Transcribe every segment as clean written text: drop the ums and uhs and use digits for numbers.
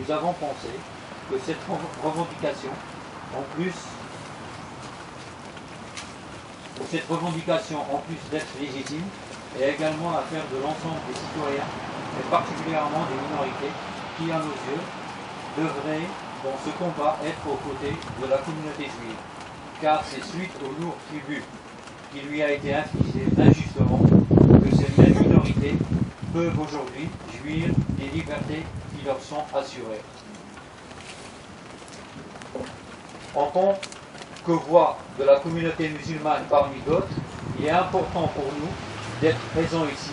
nous avons pensé que cette revendication, en plus d'être légitime, est également l'affaire de l'ensemble des citoyens, et particulièrement des minorités, qui, à nos yeux, devraient, dans ce combat, être aux côtés de la communauté juive. Car c'est suite au lourd tribut qui lui a été infligé injustement que ces mêmes minorités peuvent aujourd'hui jouir des libertés qui leur sont assurées. En tant que voix de la communauté musulmane parmi d'autres, il est important pour nous d'être présents ici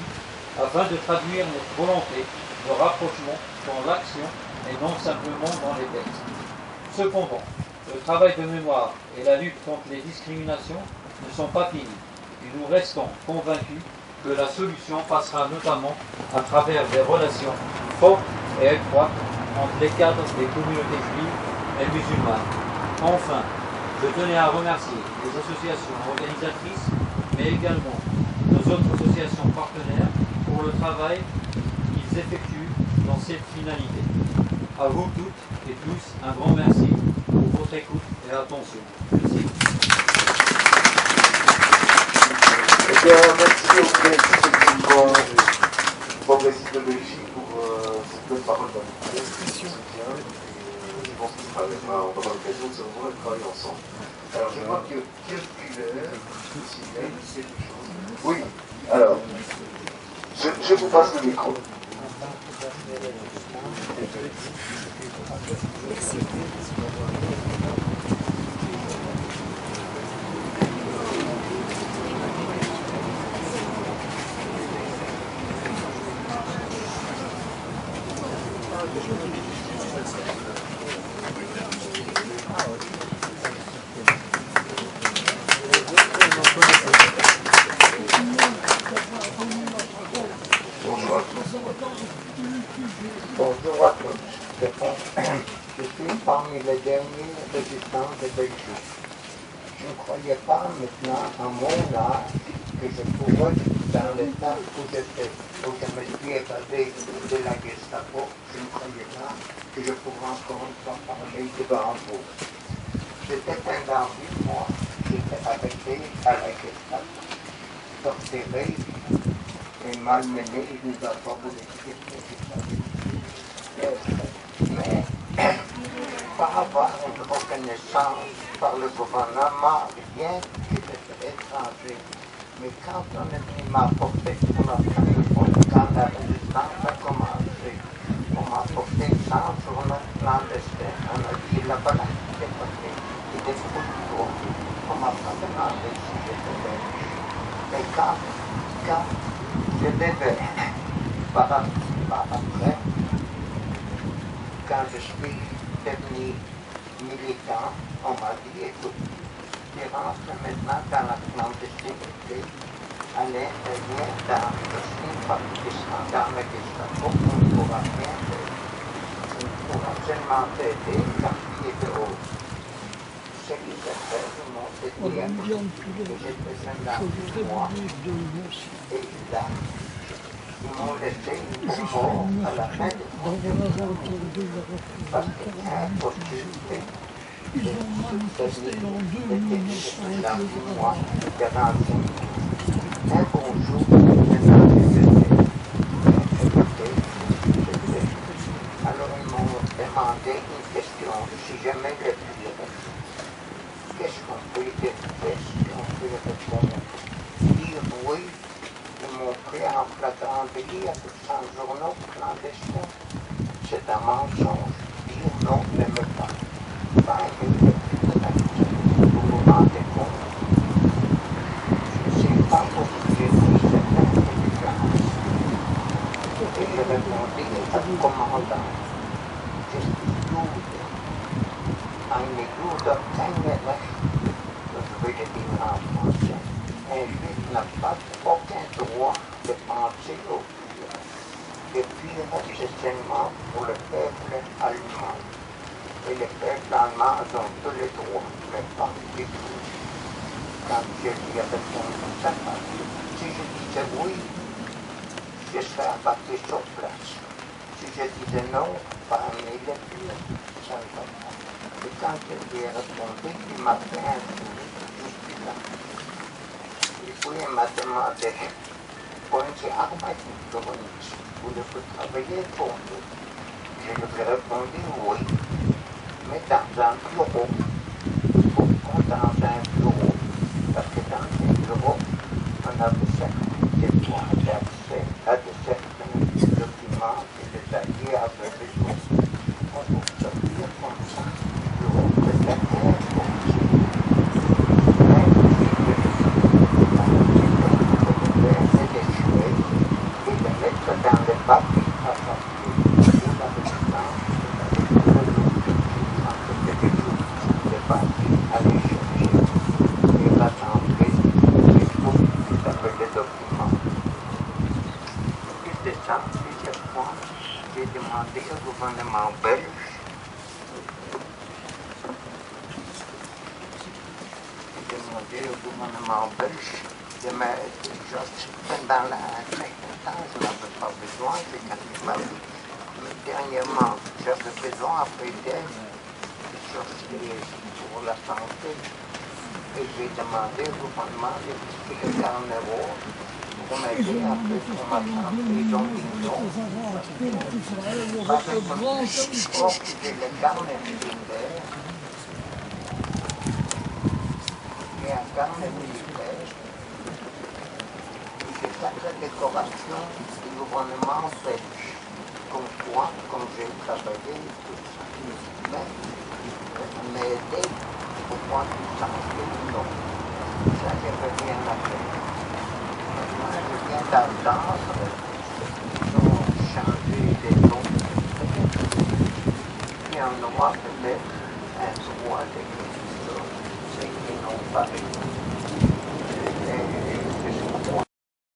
afin de traduire notre volonté de rapprochement dans l'action et non simplement dans les textes. Cependant, le travail de mémoire et la lutte contre les discriminations ne sont pas finis et nous restons convaincus que la solution passera notamment à travers des relations fortes et étroites entre les cadres des communautés juives et musulmanes. Enfin, je tenais à remercier les associations organisatrices, mais également nos autres associations partenaires pour le travail qu'ils effectuent dans cette finalité. À vous toutes et tous, un grand merci pour votre écoute et attention. Merci. Merci au collègue progressiste de Belgique pour cette belle parole d'amitié. Je pense qu'on aura l'occasion de se revoir et de travailler ensemble. Alors je vois que Pierre Culler, c'est quelque chose. Oui, alors, je vous passe le micro. Merci. Bonjour à tous. Je suis parmi les derniers résistants de Belgique. Je ne croyais pas maintenant à mon âge que je pourrais, dans l'état où j'étais, où je me suis évadé de la Gestapo, je ne croyais pas que je pourrais encore une fois parler devant vous. J'étais un David, moi, j'étais arrêté à la Gestapo, torturé et malmené, je ne dois pas vous expliquer mais par avoir une reconnaissance par le gouvernement, bien que j'étais étranger. Mais quand on est venu m'apporter pour la première fois, quand la résistance a commencé, on m'a apporté ça sur notre clandestin. On a dit là-bas, là, c'était passé, il était beaucoup de gros. On m'a pas demandé si j'étais belge. Mais quand je devais, par après, quand je suis devenu militant, on m'a dit, écoute, tu rentres maintenant dans la clandestinité, à l'intérieur dans le sympathisant, dans la Gestapo, on ne pourra rien faire. On ne pourra seulement t'aider car tu es de haut. Ce qui s'est fait, ils m'ont dit que j'étais un moi, et là, ils m'ont laissé une mort à la fin de mon parce que impossible de soutenir dans moi de renseigner. Un bonjour, maintenant alors ils m'ont demandé une question, si jamais le pire, qu'est-ce qu'on peut répondre? Dire oui. Ils m'ont pris en flagrant délit à 200 journaux clandestins. C'est un mensonge. Dire non, n'aime pas. Pas aimer le plus de la vie. Vous vous rendez compte? Je ne sais pas pourquoi j'ai dit cette intelligence. Et je répondis au commandant. Je suis lourde. Eine Jude keine Recht. Je vais le dire en français. Un juif n'a pas aucun droit de penser au pire. Le pire, c'est seulement pour le peuple allemand. Et le peuple allemand ont tous les droits, mais pas du tout. Quand je lui ai répondu ça, si je disais oui, je serais abattu sur place. Si je disais non, parmi les lui ai répondu qu'il m'a fait un sourire juste là. Et puis il m'a demandé, wollen Sie arbeiten für uns? Voulez-vous travailler pour nous? Je lui ai répondu oui, mais dans un bureau. Pourquoi dans un bureau? Parce que dans un bureau, on avait certains droits d'accès à de certains documents que les alliés avaient besoin. On peut sortir comme ça du bureau de la terre pour et de mettre dans le papier à partir de la distance de papier à aller chercher et rassembler les groupes qui s'appellent les documents. Plus de ça, plusieurs fois, j'ai demandé au gouvernement belge de me pendant un certain temps, je n'avais pas besoin, c'est quand il m'a dit. Mais dernièrement, j'avais besoin après d'aide de chercher pour la santé. Et j'ai demandé au gouvernement de distribuer 1 euro pour m'aider à faire pour ma santé. Donc ils ont pas répondu. Or, j'ai le carnet militaire. Et un carnet militaire. C'est la décoration du gouvernement belge, comme quoi, comme j'ai travaillé, tout ça. Mais aidé pour moi tout ça, non. Ça, je n'avais rien à faire. Moi, je viens d'entendre qu'ils ont changé des noms. Il y en aura peut-être un droit de quelque chose, c'est qu'ils n'ont pas réussi.